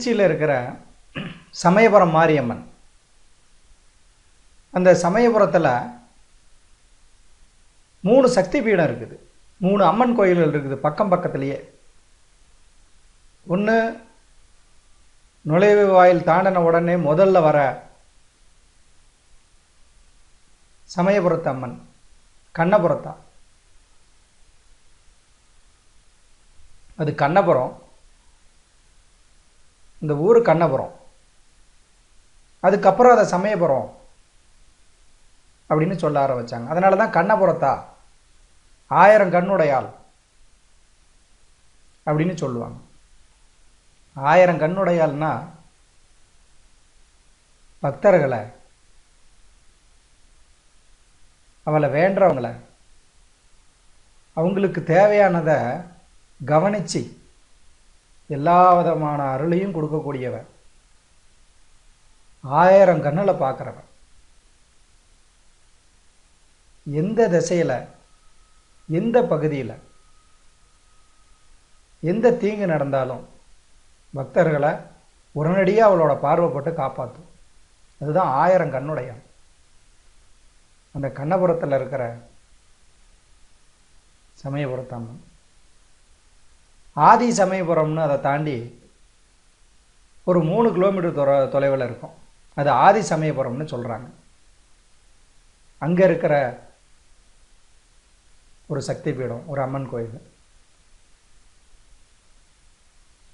திருச்சியில் இருக்கிற சமயபுரம் மாரியம்மன். அந்த சமயபுரத்தில் 3 சக்தி பீடம் இருக்குது, 3 அம்மன் கோயில்கள் இருக்குது பக்கம் பக்கத்துலேயே. ஒன்று நுழைவு வாயில் தாண்டின உடனே முதல்ல வர சமயபுரத்து அம்மன் கண்ணபுரத்தா, அது கண்ணபுரம், இந்த ஊர் கண்ணபுரம். அதுக்கப்புறம் அதை சமயபுரம் அப்படின்னு சொல்ல ஆரம்பித்தாங்க. அதனால தான் கண்ணபுரத்தா 1000 கண்ணுடையாள் அப்படின்னு சொல்லுவாங்க. 1000 கண்ணுடையாள்னா பக்தர்களை, அவளை வேண்டவங்களை, அவங்களுக்கு தேவையானதை கவனித்து எல்லா விதமான அருளையும் கொடுக்கக்கூடியவன், 1000 கண்ணில் பார்க்குறவன். எந்த திசையில், எந்த பகுதியில் எந்த தீங்கு நடந்தாலும் பக்தர்களை உடனடியாக அவளோட பார்வைப்பட்டு காப்பாற்றும். அதுதான் 1000 கண்ணுடையான். அந்த கண்ணபுரத்தில் இருக்கிற சமயபுரத்தம்மன். ஆதி சமயபுரம்னு அதை தாண்டி ஒரு 3 கிலோமீட்டர் தொலைவில் இருக்கும். அது ஆதி சமயபுரம்னு சொல்கிறாங்க. அங்கே இருக்கிற ஒரு சக்தி பீடம், ஒரு அம்மன் கோயில்.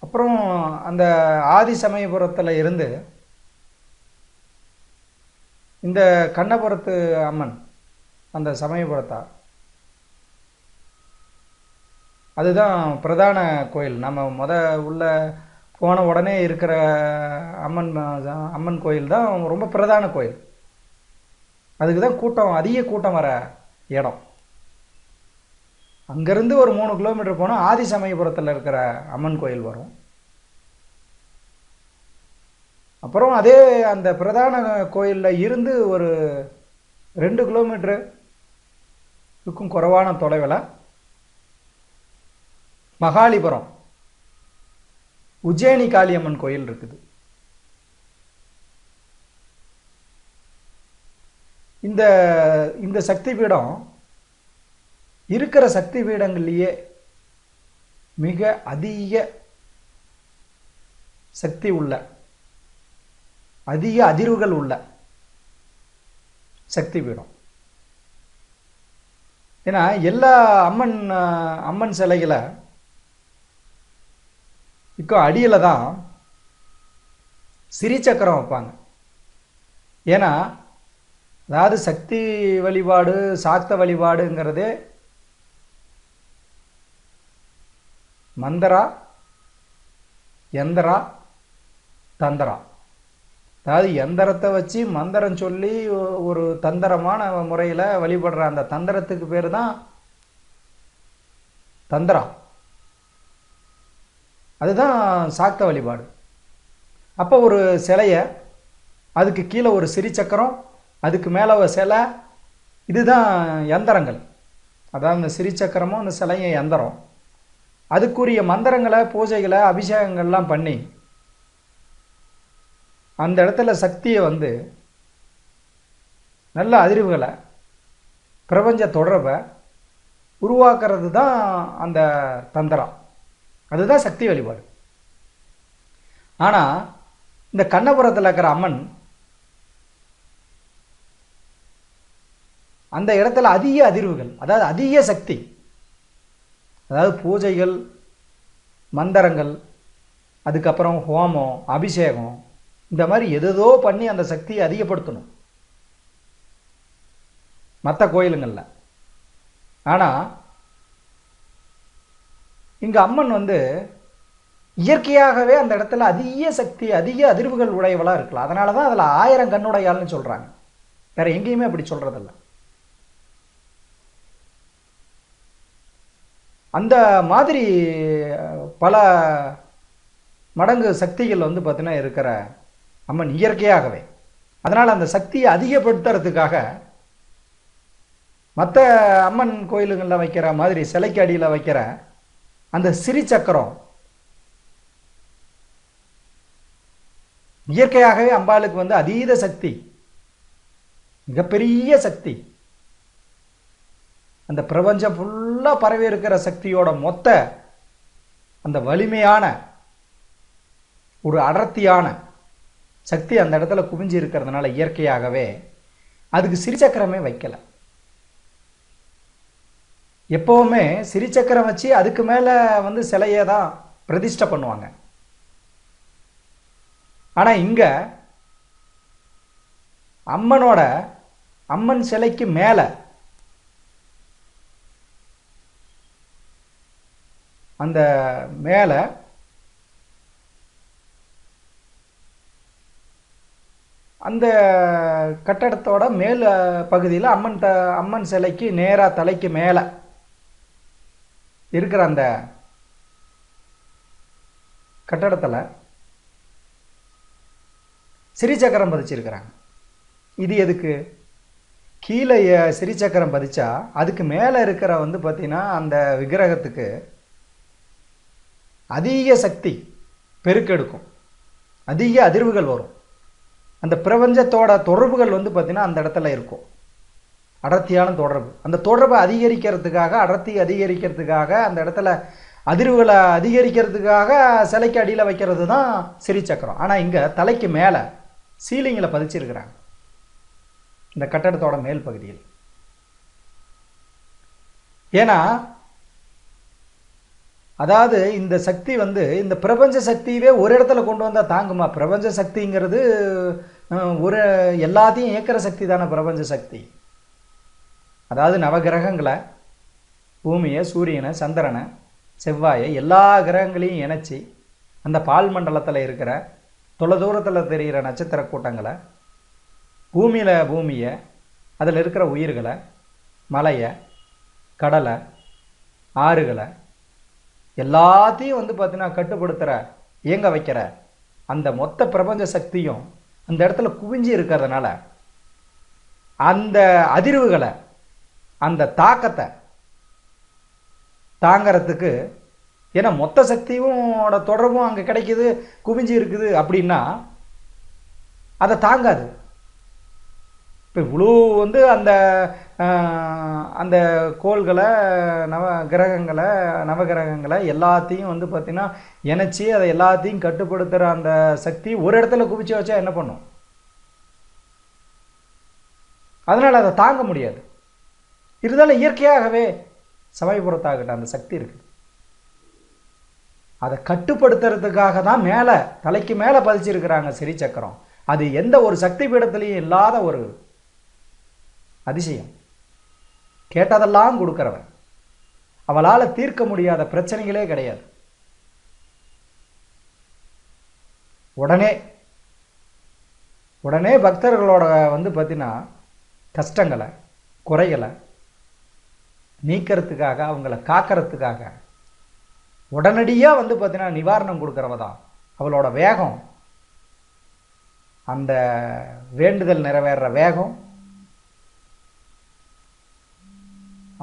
அப்புறம் அந்த ஆதி சமயபுரத்தில் இருந்து இந்த கண்ணபுரத்து அம்மன், அந்த சமயபுரத்தா, அதுதான் பிரதான கோயில். நம்ம உள்ள போன உடனே இருக்கிற அம்மன் கோயில் தான் ரொம்ப பிரதான கோயில். அதுக்கு தான் கூட்டம், அதிக கூட்டம் வர இடம். அங்கேருந்து ஒரு 3 கிலோமீட்டர் போனால் ஆதி சமயபுரத்தில் இருக்கிற அம்மன் கோயில் வரும். அப்புறம் அதே அந்த பிரதான கோயிலில் இருந்து ஒரு 2 கிலோமீட்டருக்கும் குறைவான தொலைவில் மகாலிபுரம் உஜ்ஜயினி காளியம்மன் கோயில் இருக்குது. இந்த சக்தி பீடம் இருக்கிற சக்தி பீடங்கள்லேயே மிக அதிக சக்தி உள்ள, அதிக அதிர்வுகள் உள்ள சக்தி பீடம். ஏன்னா எல்லா அம்மன் சிலைகளை இப்போ அடியில் தான் சிறிச்சக்கரம் வைப்பாங்க. ஏன்னா அதாவது சக்தி வழிபாடு, சாக்த வழிபாடுங்கிறதே மந்திரா, யந்திரா, தந்திரா. அதாவது யந்திரத்தை வச்சு மந்திரம் சொல்லி ஒரு தந்திரமான முறையில் வழிபடுற அந்த தந்திரத்துக்கு பேர் தான் தந்திரா. அதுதான் சாக்த வழிபாடு. அப்போ ஒரு சிலையை, அதுக்கு கீழே ஒரு சிறிச்சக்கரம், அதுக்கு மேலே ஒரு சிலை, இதுதான் யந்திரங்கள். அதாவது இந்த சிறிச்சக்கரமும் இந்த சிலையும் யந்திரம். அதுக்குரிய மந்திரங்களை, பூஜைகளை, அபிஷேகங்கள்லாம் பண்ணி அந்த இடத்துல சக்தியை நல்ல அதிர்வுகளை, பிரபஞ்ச தொடர்பை உருவாக்குறது தான் அந்த தந்திரம். அதுதான் சக்தி வழிபாடு. ஆனால் இந்த கண்ணபுரத்தில் இருக்கிற அம்மன் அந்த இடத்துல அதிக அதிர்வுகள், அதாவது அதிக சக்தி, அதாவது பூஜைகள், மந்திரங்கள், அதுக்கப்புறம் ஹோமம், அபிஷேகம், இந்த மாதிரி எதோ பண்ணி அந்த சக்தியை அதிகப்படுத்தணும் மற்ற கோயிலுங்களில். ஆனால் இங்கே அம்மன் இயற்கையாகவே அந்த இடத்துல அதிக சக்தி, அதிக அதிர்வுகள் உடையவளாக இருக்கலாம். அதனால தான் அதில் 1000 கண்ணுடையாள்னு சொல்கிறாங்க. வேற எங்கேயுமே அப்படி சொல்கிறதில்ல. அந்த மாதிரி பல மடங்கு சக்திகள் பார்த்தீங்கன்னா இருக்கிற அம்மன் இயற்கையாகவே. அதனால் அந்த சக்தியை அதிகப்படுத்துறதுக்காக மற்ற அம்மன் கோயிலுங்களில் வைக்கிற மாதிரி சிலைக்கு அடியில் வைக்கிற அந்த சிறிச்சக்கரம் இயற்கையாகவே அம்பாளுக்கு வந்து அதீத சக்தி, மிகப்பெரிய சக்தி. அந்த பிரபஞ்சம் ஃபுல்லா பரவி இருக்கிற சக்தியோட மொத்த அந்த வலிமையான ஒரு அடர்த்தியான சக்தி அந்த இடத்துல குவிஞ்சு இருக்கிறதுனால இயற்கையாகவே அதுக்கு சிறிச்சக்கரமே வைக்கல. எப்பவுமே சிறிச்சக்கரம் வச்சு அதுக்கு மேல வந்து சிலையை தான் பிரதிஷ்டை பண்ணுவாங்க. ஆனா இங்க அம்மன் சிலைக்கு மேல அந்த மேல அந்த கட்டடத்தோட மேல் பகுதியில் அம்மன் சிலைக்கு நேரா தலைக்கு மேல இருக்கிற அந்த கட்டடத்துல சிறிச்சக்கரம் பதிச்சிருக்கிறாங்க. இது எதுக்கு? கீழே சிறிச்சக்கரம் பதிச்சா அதுக்கு மேலே இருக்கிற வந்து பார்த்தீங்கன்னா அந்த விக்கிரகத்துக்கு அதிக சக்தி பெருக்கெடுக்கும், அதிக அதிர்வுகள் வரும். அந்த பிரபஞ்சத்தோட தொடர்புகள் வந்து பார்த்தீங்கன்னா அந்த இடத்துல இருக்கும், அடர்த்தியான தொடர்பு. அந்த தொடர்பை அதிகரிக்கிறதுக்காக, அடர்த்தி அதிகரிக்கிறதுக்காக, அந்த இடத்துல அதிர்வுகளை அதிகரிக்கிறதுக்காக சிலைக்கு அடியில் வைக்கிறது தான் சிறிச்சக்கரம். ஆனால் இங்கே தலைக்கு மேலே சீலிங்கில் பதிச்சிருக்கிறாங்க இந்த கட்டடத்தோட மேல் பகுதியில். ஏன்னா அதாவது இந்த சக்தி வந்து இந்த பிரபஞ்ச சக்தியவே ஒரு இடத்துல கொண்டு வந்தால் தாங்குமா? பிரபஞ்ச சக்திங்கிறது ஒரு எல்லாத்தையும் இயக்கிற சக்தி தானே பிரபஞ்ச சக்தி. அதாவது நவகிரகங்களை, பூமியை, சூரியனை, சந்திரனை, செவ்வாயை, எல்லா கிரகங்களையும் இணைச்சி அந்த பால் மண்டலத்தில் இருக்கிற தொலைதூரத்தில் தெரிகிற நட்சத்திர கூட்டங்களை, பூமியை, அதில் இருக்கிற உயிர்களை, மலையை, கடலை, ஆறுகளை எல்லாத்தையும் வந்து பார்த்தீங்கன்னா கட்டுப்படுத்துகிற, இயங்க வைக்கிற அந்த மொத்த பிரபஞ்ச சக்தியும் அந்த இடத்துல குவிஞ்சி இருக்கிறதுனால அந்த அதிர்வுகளை, அந்த தாக்கத்தை தாங்கிறதுக்கு, ஏன்னா மொத்த சக்தியோட தொடர்பும் அங்கே கிடைக்குது, குவிஞ்சி இருக்குது அப்படின்னா அதை தாங்காது. இப்போ இவ்வளோ வந்து அந்த அந்த கோள்களை, நவகிரகங்களை எல்லாத்தையும் வந்து பார்த்திங்கன்னா இணைச்சி அதை எல்லாத்தையும் கட்டுப்படுத்துகிற அந்த சக்தி ஒரு இடத்துல குவிச்சு வச்சா என்ன பண்ணும்? அதனால் அதை தாங்க முடியாது. இருந்தாலும் இயற்கையாகவே சமயபுரத்தாகட்ட அந்த சக்தி இருக்குது. அதை கட்டுப்படுத்துறதுக்காக தான் மேலே தலைக்கு மேலே பதிச்சிருக்கிறாங்க சிறிச்சக்கரம். அது எந்த ஒரு சக்தி பீடத்திலையும் இல்லாத ஒரு அதிசயம். கேட்டதெல்லாம் கொடுக்கிறவன், அவளால் தீர்க்க முடியாத பிரச்சனைகளே கிடையாது. உடனே பக்தர்களோட வந்து பார்த்தீங்கன்னா கஷ்டங்களை, குறைகளை நீக்கிறதுக்காக, அவங்கள காக்கிறதுக்காக உடனடியாக வந்து பார்த்தீங்கன்னா நிவாரணம் கொடுக்குறவ தான். அவளோட வேகம், அந்த வேண்டுதல் நிறைவேற வேகம்,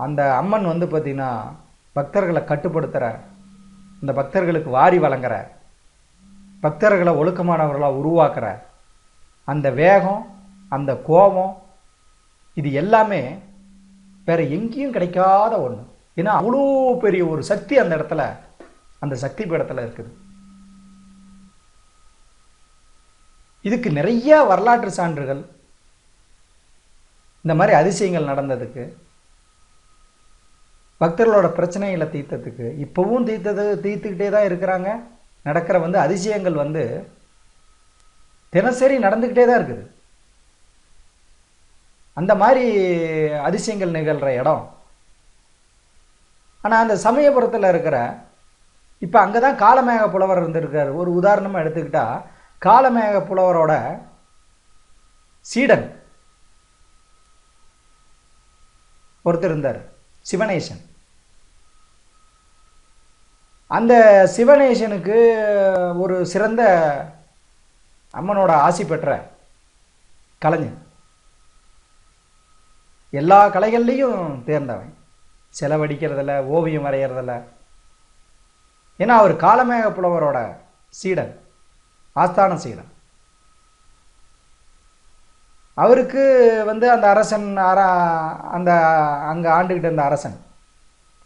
அந்த அம்மன் வந்து பார்த்தீங்கன்னா பக்தர்களை கட்டுப்படுத்துகிற, இந்த பக்தர்களுக்கு வாரி வழங்குற, பக்தர்களை ஒழுக்கமானவர்களாக உருவாக்குற அந்த வேகம், அந்த கோபம், இது எல்லாமே வேற எங்கேயும் கிடைக்காத ஒன்று. ஏன்னா அவ்வளோ பெரிய ஒரு சக்தி அந்த இடத்துல, அந்த சக்தி பீடத்தில் இருக்குது. இதுக்கு நிறைய வரலாற்று சான்றுகள், இந்த மாதிரி அதிசயங்கள் நடந்ததுக்கு, பக்தர்களோட பிரச்சனைகளை தீர்த்ததுக்கு, இப்போவும் தீர்த்துக்கிட்டே தான் இருக்கிறாங்க. நடக்கிற வந்து அதிசயங்கள் வந்து தினசரி நடந்துக்கிட்டே தான் இருக்குது. அந்த மாதிரி அதிசயங்கள் நிகழ்கிற இடம். ஆனால் அந்த சமயபுரத்தில் இருக்கிற, இப்போ அங்கே தான் காலமேக புலவர் இருந்திருக்கார். ஒரு உதாரணமாக எடுத்துக்கிட்டா, காலமேக புலவரோட சீடன் ஒருத்தர் இருந்தார், சிவனேசன். அந்த சிவனேசனுக்கு ஒரு சிறந்த அம்மனோட ஆசி பெற்ற கலைஞன், எல்லா கலைகள்லையும் தேர்ந்தவன், செலவடிக்கிறதில்ல, ஓவியம் வரைகிறதில்ல. ஏன்னா அவர் காலமேக புலவரோட சீடன், ஆஸ்தான சீடன். அவருக்கு வந்து அந்த அரசன் அந்த அங்கே ஆண்டுகிட்டு இருந்த அரசன்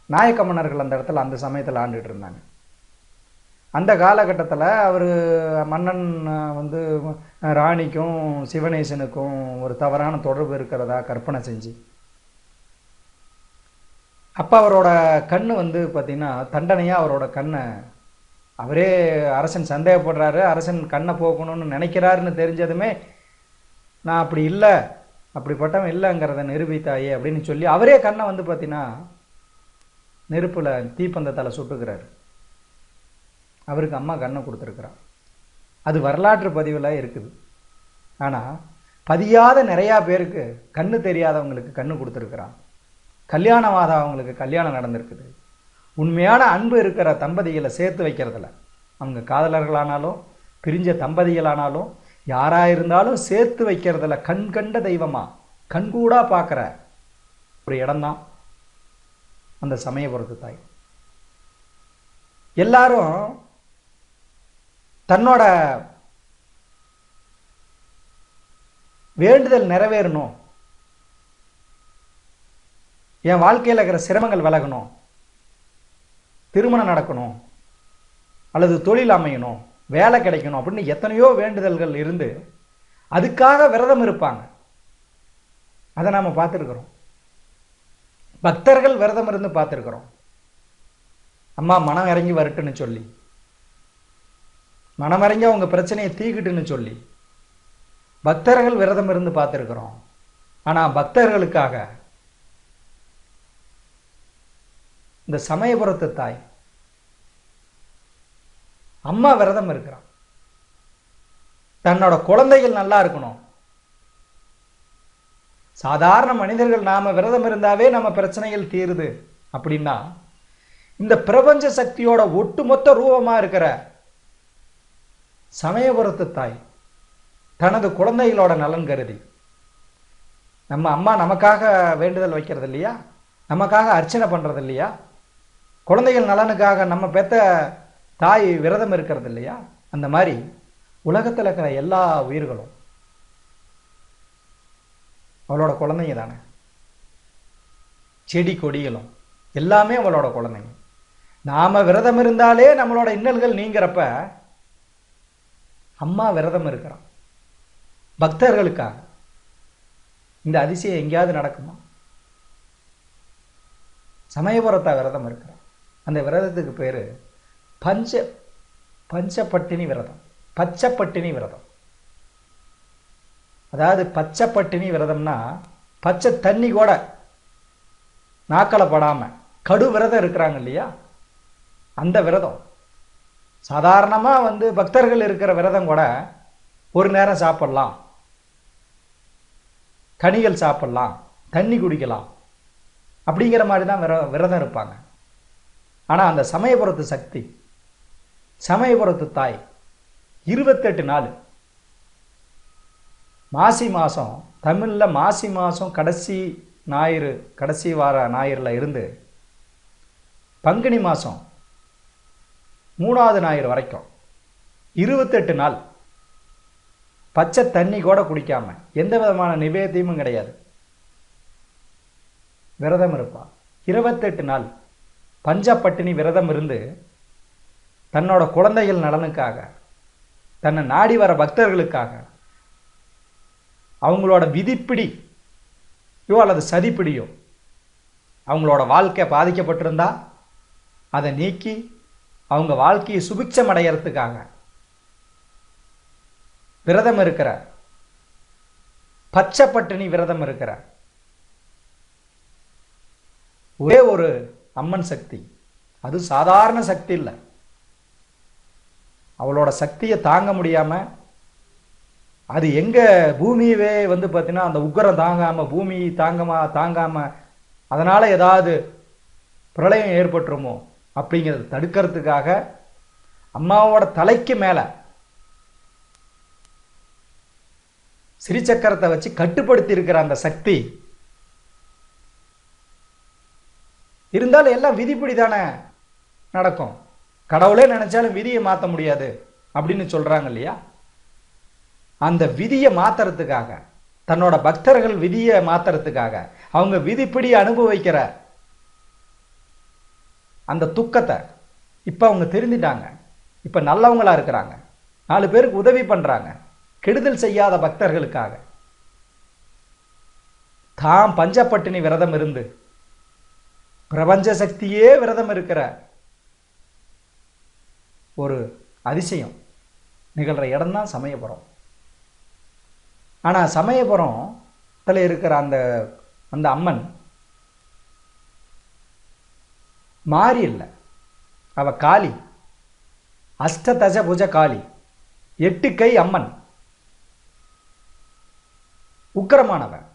நாயக்க மன்னர்கள் அந்த இடத்துல அந்த சமயத்தில் ஆண்டுகிட்டு இருந்தாங்க. அந்த காலகட்டத்தில் அவர் மன்னன் வந்து ராணிக்கும் சிவனேசனுக்கும் ஒரு தவறான தொடர்பு இருக்கிறதா கற்பனை செஞ்சு, அப்போ அவரோட கண்ணு வந்து பார்த்திங்கன்னா தண்டனையாக அவரோட கண்ணை அவரே அரசன் சந்தேகப்படுறாரு, அரசன் கண்ணை போக்கணும்னு நினைக்கிறாருன்னு தெரிஞ்சதுமே, நான் அப்படி இல்லை, அப்படிப்பட்டவன் இல்லைங்கிறத நிரூபித்தாயே அப்படின்னு சொல்லி அவரே கண்ணை வந்து பார்த்தீங்கன்னா நெருப்பில் தீப்பந்தத்தால் சுட்டுக்கிறார். அவருக்கு அம்மா கண்ணை கொடுத்துருக்குறான். அது வரலாற்று பதிவில் இருக்குது. ஆனால் பதியாத நிறையா பேருக்கு கண்ணு தெரியாதவங்களுக்கு கண்ணு கொடுத்துருக்குறான். கல்யாணமாதவங்களுக்கு கல்யாணம் நடந்திருக்குது. உண்மையான அன்பு இருக்கிற தம்பதிகளை சேர்த்து வைக்கிறதில்ல. அவங்க காதலர்களானாலும் பிரிஞ்ச தம்பதிகளானாலும் யாராக இருந்தாலும் சேர்த்து வைக்கிறதில்ல. கண் கண்ட தெய்வமாக கண்கூடா பார்க்குற ஒரு இடம்தான் அந்த சமயபுரத்து தாய். எல்லாரும் தன்னோட வேண்டுதல் நிறைவேறணும், என் வாழ்க்கையில் இருக்கிற சிரமங்கள் விலகணும், திருமணம் நடக்கணும், அல்லது தொழில் அமையணும், வேலை கிடைக்கணும் அப்படின்னு எத்தனையோ வேண்டுதல்கள் இருந்து அதுக்காக விரதம் இருப்பாங்க. அதை நாம் பார்த்துருக்குறோம். பக்தர்கள் விரதம் இருந்து பார்த்துருக்குறோம். அம்மா மனம் இறங்கி வரட்டுன்னு சொல்லி, மனம் இறங்கி அவங்க பிரச்சனையை தீக்கிட்டுன்னு சொல்லி பக்தர்கள் விரதம் இருந்து பார்த்துருக்குறோம். ஆனால் பக்தர்களுக்காக இந்த சமயபுரத்து தாய் அம்மா விரதம் இருக்கிறான். தன்னோட குழந்தைகள் நல்லா இருக்கணும். சாதாரண மனிதர்கள் நாம விரதம் இருந்தாவே நம்ம பிரச்சனைகள் தீருது அப்படின்னா, இந்த பிரபஞ்ச சக்தியோட ஒட்டுமொத்த ரூபமா இருக்கிற சமயபுரத்து தாய் தனது குழந்தைகளோட நலன் கருதி, நம்ம அம்மா நமக்காக வேண்டுதல் வைக்கிறது இல்லையா, நமக்காக அர்ச்சனை பண்றது இல்லையா, குழந்தைகள் நலனுக்காக நம்ம பெத்த தாய் விரதம் இருக்கிறது இல்லையா, அந்த மாதிரி உலகத்தில் இருக்கிற எல்லா உயிர்களும் அவளோட குழந்தைங்க தானே. செடி கொடிகளும் எல்லாமே அவளோட குழந்தைங்க. நாம விரதம் இருந்தாலே நம்மளோட இன்னல்கள் நீங்கிறப்ப அம்மா விரதம் இருக்கிறான் பக்தர்களுக்காக. இந்த அதிசயம் எங்கேயாவது நடக்குமா? சமயபுரத்தா விரதம் இருக்கிறான். அந்த விரதத்துக்கு பேரு பஞ்சப்பட்டினி விரதம், பச்சைப்பட்டினி விரதம். அதாவது பச்சைப்பட்டினி விரதம்னா பச்சை தண்ணி கூட நாக்களை படாம கடு விரதம் இருக்கிறாங்க இல்லையா, அந்த விரதம். சாதாரணமா வந்து பக்தர்கள் இருக்கிற விரதம் கூட ஒரு நேரம் சாப்பிடலாம், கனிகள் சாப்பிடலாம், தண்ணி குடிக்கலாம் அப்படிங்கிற மாதிரி தான் விரதம் இருப்பாங்க. ஆனா அந்த சமயபுரத்து சக்தி, சமயபுரத்து தாய் 28 நாள் மாசி மாதம், தமிழில் மாசி மாதம் கடைசி ஞாயிறு, கடைசி வார ஞாயிறில் இருந்து பங்குனி மாதம் 3வது ஞாயிறு வரைக்கும் 28 நாள் பச்சை தண்ணி கூட குடிக்காம எந்த விதமான நிவேத்தியமும் கிடையாது விரதம் இருப்பா. 28 நாள் பஞ்சப்பட்டினி விரதம் இருந்து தன்னோட குழந்தைகள் நலனுக்காக, தன்னை நாடி வர பக்தர்களுக்காக, அவங்களோட விதிப்பிடியோ அல்லது சதிப்பிடியோ அவங்களோட வாழ்க்கை பாதிக்கப்பட்டிருந்தா அதை நீக்கி அவங்க வாழ்க்கையை சுபிட்சம் அடையறதுக்காக விரதம் இருக்கிற, பச்சைப்பட்டினி விரதம் இருக்கிற ஒரே ஒரு அம்மன் சக்தி. அது சாதாரண சக்தி இல்லை. அவளோட சக்தியை தாங்க முடியாம, அது எங்க பூமியவே வந்து பார்த்தீங்கன்னா அந்த உக்கரம் தாங்காம, பூமி தாங்காம அதனால ஏதாவது பிரளயம் ஏற்பட்டுருமோ அப்படிங்கிறத தடுக்கிறதுக்காக அம்மாவோட தலைக்கு மேல சிறிச்சக்கரத்தை வச்சு கட்டுப்படுத்தி இருக்கிற அந்த சக்தி இருந்தாலும் எல்லாம் விதிப்படி தானே நடக்கும். கடவுளே நினைச்சாலும் விதியை மாற்ற முடியாது அப்படின்னு சொல்றாங்க இல்லையா. அந்த விதியை மாத்துறதுக்காக தன்னோட பக்தர்கள் விதியை மாத்துறதுக்காக அவங்க விதிப்படி அனுபவிக்கிற அந்த துக்கத்தை இப்போ அவங்க தெரிஞ்சிட்டாங்க. இப்போ நல்லவங்களா இருக்கிறாங்க, 4 பேருக்கு உதவி பண்றாங்க. கெடுதல் செய்யாத பக்தர்களுக்காக தாம் பஞ்சப்பட்டினி விரதம் இருந்து பிரபஞ்ச சக்தியே விரதம் இருக்கிற ஒரு அதிசயம் நிகழ்ற இடம் தான் சமயபுரம். ஆனால் சமயபுரத்தில் இருக்கிற அந்த அம்மன் மாறி இல்லை, அவ காளி, அஷ்டதச புஜ காளி, 8 கை அம்மன், உக்கிரமானவன்,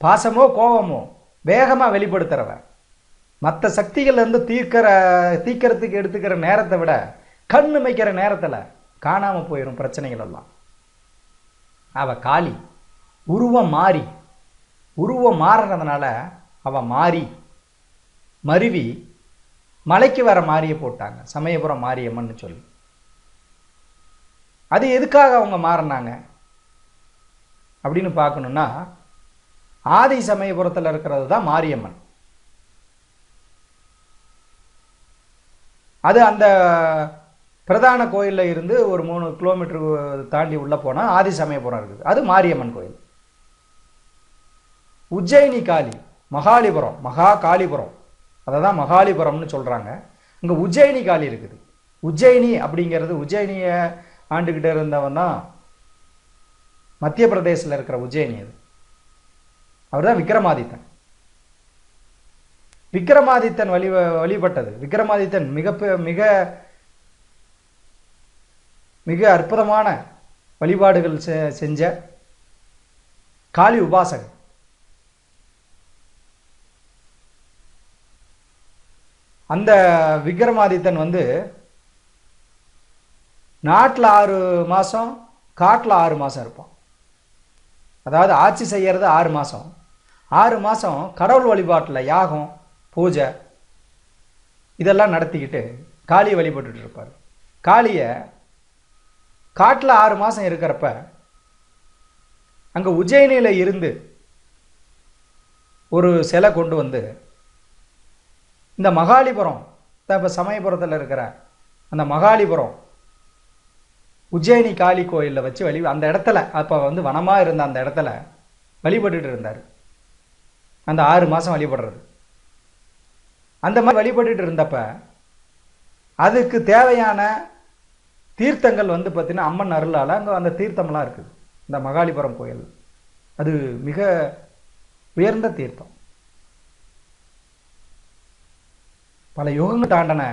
பாசமோ கோபமோ வேகமா வெளிப்படுத்துறவன். மற்ற சக்திகள்லேருந்து தீக்கிறதுக்கு எடுத்துக்கிற நேரத்தை விட கண்ணு வைக்கிற நேரத்தில் காணாமல் போயிடும் பிரச்சனைகள் எல்லாம். அவ காளி உருவம் மாறினதுனால அவ மருவி மலைக்கு வர மாறியை போட்டாங்க, சமயபுரம் மாரியம்மன்னு சொல்லி. அது எதுக்காக அவங்க மாறினாங்க அப்படின்னு பார்க்கணும்னா, ஆதி சமயபுரத்தில் இருக்கிறது தான் மாரியம்மன். அது அந்த பிரதான கோயிலில் இருந்து ஒரு 3 கிலோமீட்டர் தாண்டி உள்ள போனால் ஆதி சமயபுரம் இருக்குது, அது மாரியம்மன் கோயில். உஜ்ஜயினி காளி மகாலிபுரம், மகா காளிபுரம், அதை தான் மகாலிபுரம்னு சொல்கிறாங்க. இங்கே உஜ்ஜயினி காளி இருக்குது. உஜ்ஜயினி அப்படிங்கிறது, உஜ்ஜயினியை ஆண்டுக்கிட்டே இருந்தவன் தான் மத்திய பிரதேசத்தில் இருக்கிற உஜ்ஜயினி. அது அவர் தான் விக்ரமாதித்தன். விக்ரமாதித்தன் வழிபட்டது. விக்ரமாதித்தன் மிக மிக அற்புதமான வழிபாடுகள் செஞ்ச காளி உபாசகர். அந்த விக்ரமாதித்தன் நாட்டில் 6 மாதம் காட்டில் 6 மாதம் இருப்பான். அதாவது ஆட்சி செய்யறது 6 மாதம், 6 மாதம் கடவுள் வழிபாட்டில் யாகம் பூஜை இதெல்லாம் நடத்திக்கிட்டு காளியை வழிபட்டு இருப்பார். காளியை காட்டில் 6 மாதம் இருக்கிறப்ப அங்கே உஜ்ஜயினியில் இருந்து ஒரு சிலை கொண்டு வந்து இந்த மகாலிபுரம், இப்போ சமயபுரத்தில் இருக்கிற அந்த மகாலிபுரம் உஜ்ஜயினி காளி கோயிலில் வச்சு அந்த இடத்துல, அப்போ வனமாக இருந்த அந்த இடத்துல வழிபட்டுட்டு இருந்தார். அந்த 6 மாதம் வழிபடுறது. அந்த மாதிரி வழிபட்டுட்டு இருந்தப்ப அதுக்கு தேவையான தீர்த்தங்கள் பார்த்தீங்கன்னா அம்மன் அருளால் அங்கே அந்த தீர்த்தம்லாம் இருக்குது. இந்த மகாலிபுரம் கோயில் அது மிக உயர்ந்த தீர்த்தம், பல யுகங்கள் தாண்டன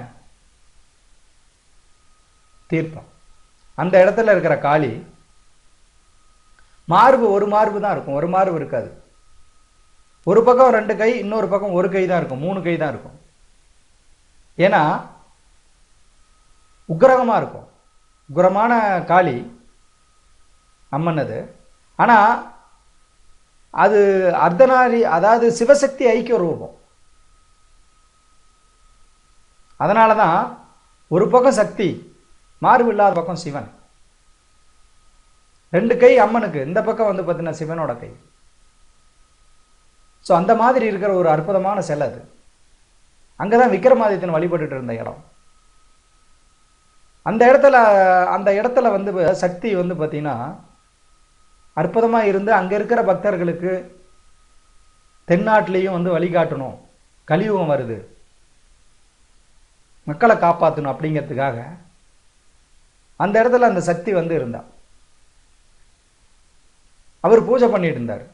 தீர்த்தம். அந்த இடத்துல இருக்கிற காளி மார்பு, ஒரு மார்பு தான் இருக்கும், ஒரு மார்பு இருக்காது. ஒரு பக்கம் 2 கை, இன்னொரு பக்கம் 1 கை தான் இருக்கும், 3 கை தான் இருக்கும். ஏன்னா உக்கிரகமா இருக்கும், உக்கிரமான காளி அம்மன் அது. ஆனா அது அர்த்தநாரி, அதாவது சிவசக்தி ஐக்கிய ரூபம். அதனாலதான் ஒரு பக்கம் சக்தி, மார்பு இல்லாத பக்கம் சிவன். 2 கை அம்மனுக்கு, இந்த பக்கம் பார்த்தீங்கன்னா சிவனோட கை. ஸோ அந்த மாதிரி இருக்கிற ஒரு அற்புதமான சிலை அது. அங்கதான் விக்ரமாதித்தன் வழிபட்டு இருந்த இடம். அந்த இடத்துல சக்தி பார்த்தீங்கன்னா அற்புதமா இருந்து அங்க இருக்கிற பக்தர்களுக்கு தென்னாட்டிலையும் வழிகாட்டணும், கலியுகம் வருது, மக்களை காப்பாற்றணும் அப்படிங்கிறதுக்காக அந்த இடத்துல அந்த சக்தி இருந்தா அவர் பூஜை பண்ணிட்டு இருந்தார்.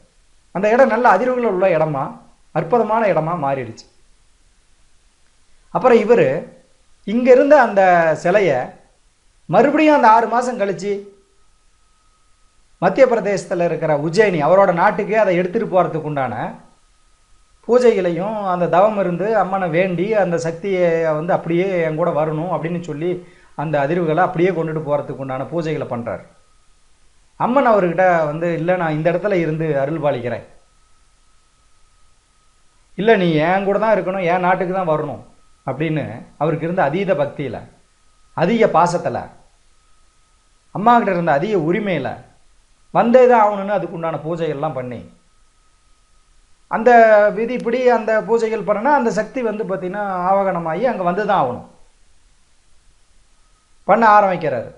அந்த இடம் நல்ல அதிர்வுகள் உள்ள இடமா, அற்புதமான இடமா மாறிடுச்சு. அப்புறம் இவர் இங்க இருந்த அந்த சிலைய மறுபடியும் அந்த 6 மாசம் கழிச்சு மத்திய பிரதேசத்தில் இருக்கிற உஜ்ஜயினி, அவரோட நாட்டுக்கே அதை எடுத்துட்டு போறதுக்கு உண்டான பூஜைகளையும், அந்த தவம் இருந்து அம்மனை வேண்டி அந்த சக்தியை அப்படியே என் கூட வரணும் அப்படின்னு சொல்லி அந்த அதிர்வுகளை அப்படியே கொண்டுட்டு போறதுக்கு உண்டான பூஜைகளை பண்றாரு. அம்மன் அவர்கிட்ட இல்லை, நான் இந்த இடத்துல இருந்து அருள் பாலிக்கிறேன், இல்லை நீ என் கூட தான் இருக்கணும், என் நாட்டுக்கு தான் வரணும் அப்படின்னு அவருக்கு இருந்த அதீத பக்தியில், அதிக பாசத்தில், அம்மா கிட்ட இருந்த அதிக உரிமையில் வந்தே தான் ஆகணும்னு அதுக்குண்டான பூஜைகள்லாம் பண்ணி அந்த விதிப்படி அந்த பூஜைகள் பண்ணனா அந்த சக்தி வந்து பார்த்திங்கன்னா ஆவகனமாகி அங்கே வந்து தான் ஆகணும். பண்ண ஆரம்பிக்கிறாரு.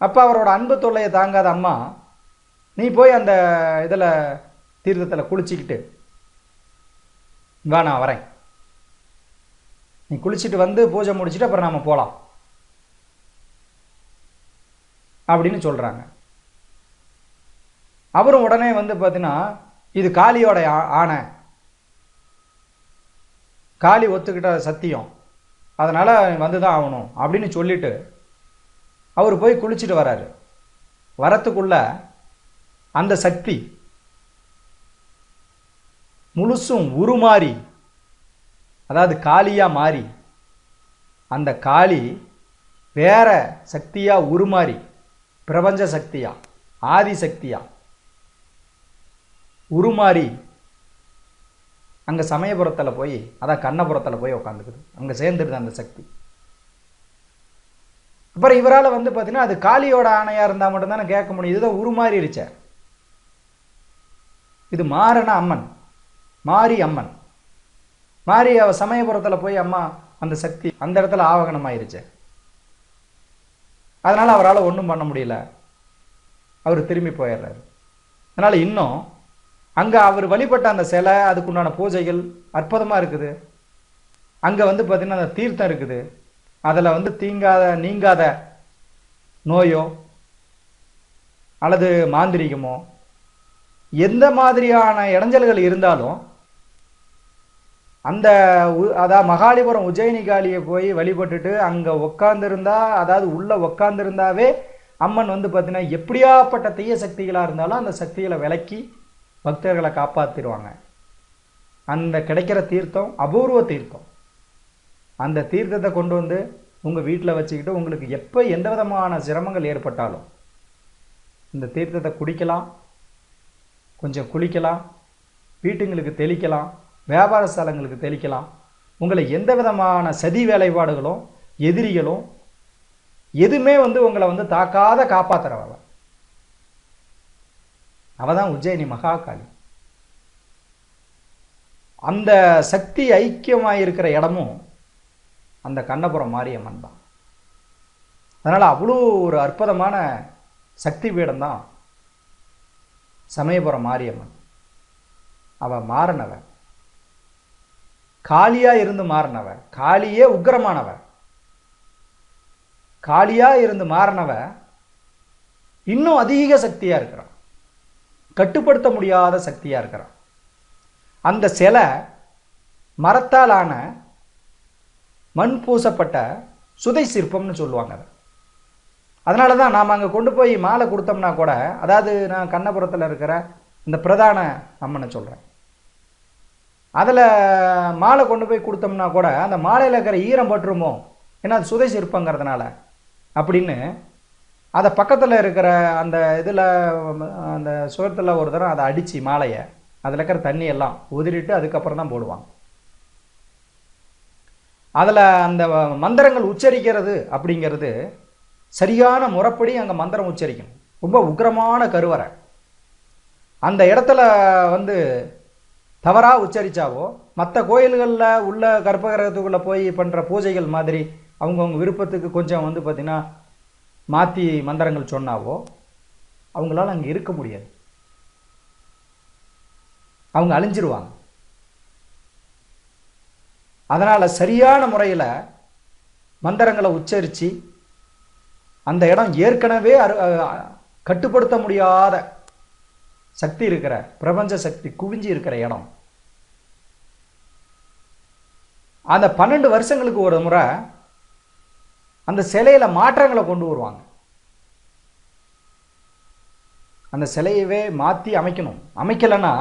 அப்போ அவரோட அன்பு தொல்லையை தாங்காத அம்மா, நீ போய் அந்த இதில் தீர்த்தத்தில் குளிச்சுக்கிட்டு வா, நான் வரேன், நீ குளிச்சுட்டு வந்து பூஜை முடிச்சுட்டு அப்புறம் நாம் போகலாம் அப்படின்னு சொல்கிறாங்க. அவரும் உடனே வந்து பார்த்தீங்கன்னா இது காளியோட ஆணை, காளி ஒத்துக்கிட்ட சத்தியம், அதனால் வந்து தான் ஆகணும் அப்படின்னு சொல்லிட்டு அவர் போய் குளிச்சுட்டு வராரு. வரத்துக்குள்ள அந்த சக்தி முழுசும் உருமாறி, அதாவது காளியாக மாறி, அந்த காளி வேற சக்தியாக உருமாறி, பிரபஞ்ச சக்தியா ஆதி சக்தியா உருமாறி அங்கே சமயபுரத்தில் போய், அதான் கண்ணபுரத்தில் போய் உட்காந்துக்குது, அங்கே சேர்ந்துடுது அந்த சக்தி. அப்புறம் இவரால் வந்து பார்த்தீங்கன்னா அது காளியோட ஆணையாக இருந்தால் மட்டும்தானே கேட்க முடியும். இதுதான் உருமாறிடுச்ச, இது மாறன அம்மன், மாறி அம்மன் மாறி அவ சமயபுரத்தில் போய் அம்மா அந்த சக்தி அந்த இடத்துல ஆவகனமாயிருச்சு. அதனால் அவரால் ஒன்றும் பண்ண முடியல, அவர் திரும்பி போயிடுறாரு. அதனால் இன்னும் அங்கே அவர் வழிபட்ட அந்த சிலை, அதுக்குண்டான பூஜைகள் அற்புதமாக இருக்குது. அங்கே வந்து பார்த்திங்கன்னா அந்த தீர்த்தம் இருக்குது, அதில் வந்து நீங்காத நோயோ அல்லது மாந்திரிகமோ எந்த மாதிரியான இடைஞ்சல்கள் இருந்தாலும் அந்த அதாவது மகாலிபுரம் உஜ்ஜயினி காளியை போய் வழிபட்டுட்டு அங்கே உட்காந்துருந்தா, அதாவது உள்ளே உட்காந்துருந்தாவே அம்மன் வந்து பார்த்தீங்கன்னா எப்படியாப்பட்ட தீய சக்திகளாக இருந்தாலும் அந்த சக்திகளை விலக்கி பக்தர்களை காப்பாற்றிடுவாங்க. அந்த கிடைக்கிற தீர்த்தம் அபூர்வ தீர்த்தம். அந்த தீர்த்தத்தை கொண்டு வந்து உங்கள் வீட்டில் வச்சுக்கிட்டு உங்களுக்கு எப்போ எந்த விதமான சிரமங்கள் ஏற்பட்டாலும் இந்த தீர்த்தத்தை குடிக்கலாம், கொஞ்சம் குளிக்கலாம், வீட்டுங்களுக்கு தெளிக்கலாம், வியாபார ஸ்தலங்களுக்கு தெளிக்கலாம். உங்களை எந்த விதமான சதி வேலைப்பாடுகளும் எதிரிகளும் எதுவுமே வந்து உங்களை வந்து தாக்காத காப்பாற்றுறவ அவதான் உஜ்ஜயினி மகாகாளி. அந்த சக்தி ஐக்கியமாக இருக்கிற இடமும் அந்த கண்ணபுரம் மாரியம்மன் தான். அதனால் அவ்வளோ ஒரு அற்புதமான சக்தி பீடம் தான் சமயபுரம் மாரியம்மன். அவள் மாறினவ, காளியாக இருந்து மாறினவ, காளியே உக்கிரமானவ, காளியாக இருந்து மாறினவ இன்னும் அதிக சக்தியாக இருக்கிறான், கட்டுப்படுத்த முடியாத சக்தியாக இருக்கிறான். அந்த சிலை மரத்தாலான மண் பூசப்பட்ட சுதை சிற்பம்னு சொல்லுவாங்க. அதனால தான் நாம் அங்கே கொண்டு போய் மாலை கொடுத்தோம்னா கூட, அதாவது நான் கண்ணபுரத்தில் இருக்கிற இந்த பிரதான அம்மனை சொல்கிறேன், அதில் மாலை கொண்டு போய் கொடுத்தோம்னா கூட அந்த மாலையில் இருக்கிற ஈரம் பட்டுருமோ, ஏன்னா அது சுதை சிற்பங்கிறதுனால அப்படின்னு அதை பக்கத்தில் இருக்கிற அந்த இதில் அந்த சுகத்தில் ஒரு தரம் அதை அடித்து மாலையை அதில் இருக்கிற தண்ணியெல்லாம் உதிரிட்டு அதுக்கப்புறம் தான் போடுவாங்க. அதில் அந்த மந்திரங்கள் உச்சரிக்கிறது அப்படிங்கிறது சரியான முறைப்படி அங்கே மந்திரம் உச்சரிக்கணும். ரொம்ப உக்கிரமான கருவறை, அந்த இடத்துல வந்து தவறாக உச்சரித்தாவோ மற்ற கோயில்களில் உள்ள கர்ப்பகிரகத்துக்குள்ளே போய் பண்ணுற பூஜைகள் மாதிரி அவங்கவுங்க விருப்பத்துக்கு கொஞ்சம் வந்து பார்த்திங்கன்னா மாற்றி மந்திரங்கள் சொன்னாவோ அவங்களால அங்கே இருக்க முடியாது, அவங்க அழிஞ்சிருவாங்க. அதனால் சரியான முறையில் மந்திரங்களை உச்சரித்து அந்த இடம் ஏற்கனவே கட்டுப்படுத்த முடியாத சக்தி இருக்கிற பிரபஞ்ச சக்தி குவிஞ்சி இருக்கிற இடம். அந்த 12 வருஷங்களுக்கு ஒரு முறை அந்த சிலையில் மாற்றங்களை கொண்டு வருவாங்க. அந்த சிலையவே மாற்றி அமைக்கணும். அமைக்கலைன்னா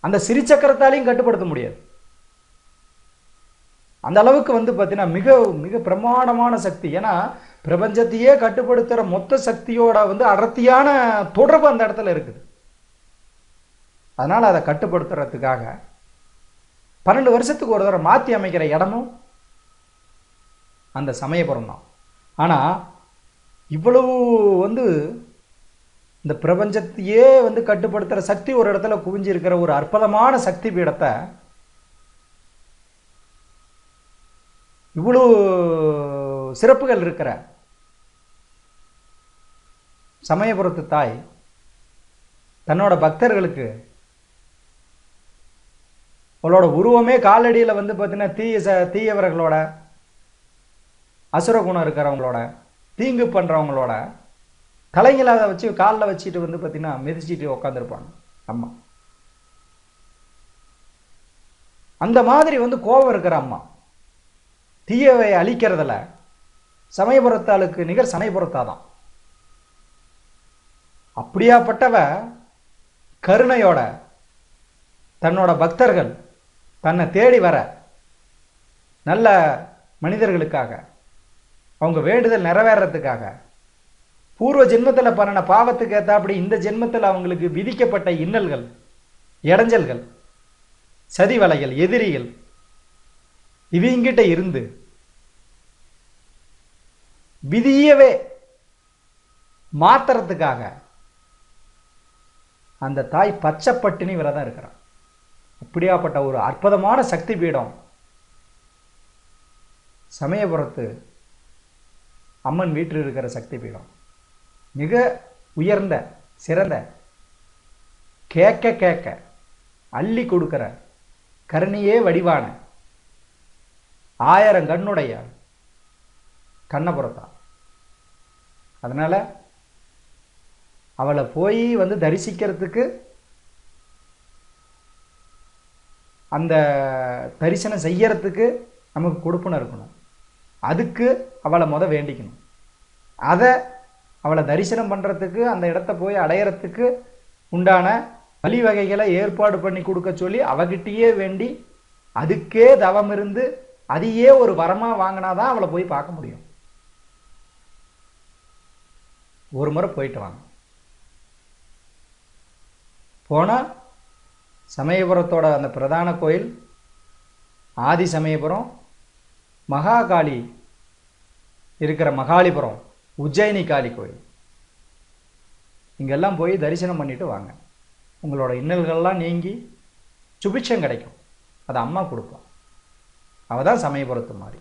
அந்த சிறிச்சக்கரத்தாலையும் கட்டுப்படுத்த முடியாது. அந்த அளவுக்கு வந்து பார்த்தீங்கன்னா மிக மிக பிரமாண்டமான சக்தி. ஏன்னா பிரபஞ்சத்தையே கட்டுப்படுத்துகிற மொத்த சக்தியோட வந்து அடர்த்தியான தொடர்பு அந்த இடத்துல இருக்குது. அதனால் அதை கட்டுப்படுத்துறதுக்காக 12 வருஷத்துக்கு ஒரு தடவை மாற்றி அமைக்கிற இடமும் அந்த சமயபுரம் தான். ஆனால் இவ்வளவு வந்து இந்த பிரபஞ்சத்தையே வந்து கட்டுப்படுத்துகிற சக்தி ஒரு இடத்துல குவிஞ்சு இருக்கிற ஒரு அற்புதமான சக்தி பீடத்தை இவ்வளவு சிறப்புகள் இருக்கிற சமயபுரத்து தாய் தன்னோட பக்தர்களுக்கு அவளோட உருவமே காலடியில் வந்து பார்த்தீங்கன்னா தீயவர்களோட, அசுர குணம் இருக்கிறவங்களோட, தீங்கு பண்ணுறவங்களோட தலைங்களை அதை வச்சு காலில் வச்சுட்டு வந்து பார்த்தீங்கன்னா மிதிச்சிட்டு உட்காந்துருப்பாங்க அம்மா. அந்த மாதிரி வந்து கோபம் இருக்கிற அம்மா தீயவை அழிக்கிறதுல சமயபுரத்தாளுக்கு நிகர் சமயபுரத்தாதான். அப்படியாப்பட்டவ கருணையோட தன்னோட பக்தர்கள் தன்னை தேடி வர நல்ல மனிதர்களுக்காக அவங்க வேண்டுதல் நிறைவேறதுக்காக பூர்வ ஜென்மத்தில் பண்ணின பாவத்துக்கு ஏற்றாப்படி இந்த ஜென்மத்தில் அவங்களுக்கு விதிக்கப்பட்ட இன்னல்கள், இடைஞ்சல்கள், சதி வலைகள், எதிரிகள் இவங்கிட்ட இருந்து விதியவே மாத்துறதுக்காக அந்த தாய் பச்சை பட்டினி விரதம் இருக்கிறான். அப்படியாப்பட்ட ஒரு அற்புதமான சக்தி பீடம் சமயபுரத்து அம்மன் வீட்டில் இருக்கிற சக்தி பீடம். மிக உயர்ந்த சிறந்த கேட்க கேட்க அள்ளி கொடுக்கிற கருணையே வடிவான 1000 கண்ணுடைய கண்ணபுரத்தா. அதனால அவளை போய் வந்து தரிசிக்கிறதுக்கு, அந்த தரிசனம் செய்யறதுக்கு நமக்கு கொடுப்புன்னு இருக்கணும். அதுக்கு அவளை வேண்டிக்கணும். அதை அவளை தரிசனம் பண்ணுறதுக்கு, அந்த இடத்த போய் அடையிறதுக்கு உண்டான வழிவகைகளை ஏற்பாடு பண்ணி கொடுக்க சொல்லி அவகிட்டயே வேண்டி, அதுக்கே தவம் இருந்து அதையே ஒரு வரமாக வாங்கினாதான் அவளை போய் பார்க்க முடியும். ஒரு முறை போயிட்டு வாங்க. போனால் சமயபுரத்தோட அந்த பிரதான கோயில் ஆதி சமயபுரம், மகாகாளி இருக்கிற மகாலிபுரம், உஜ்ஜயினி காளி கோயில், இங்கெல்லாம் போய் தரிசனம் பண்ணிட்டு வாங்க. உங்களோட இன்னல்கள்லாம் நீங்கி சுபிட்சம் கிடைக்கும். அதை அம்மா கொடுப்போம். அவள் தான் சமயபுரத்து மாதிரி.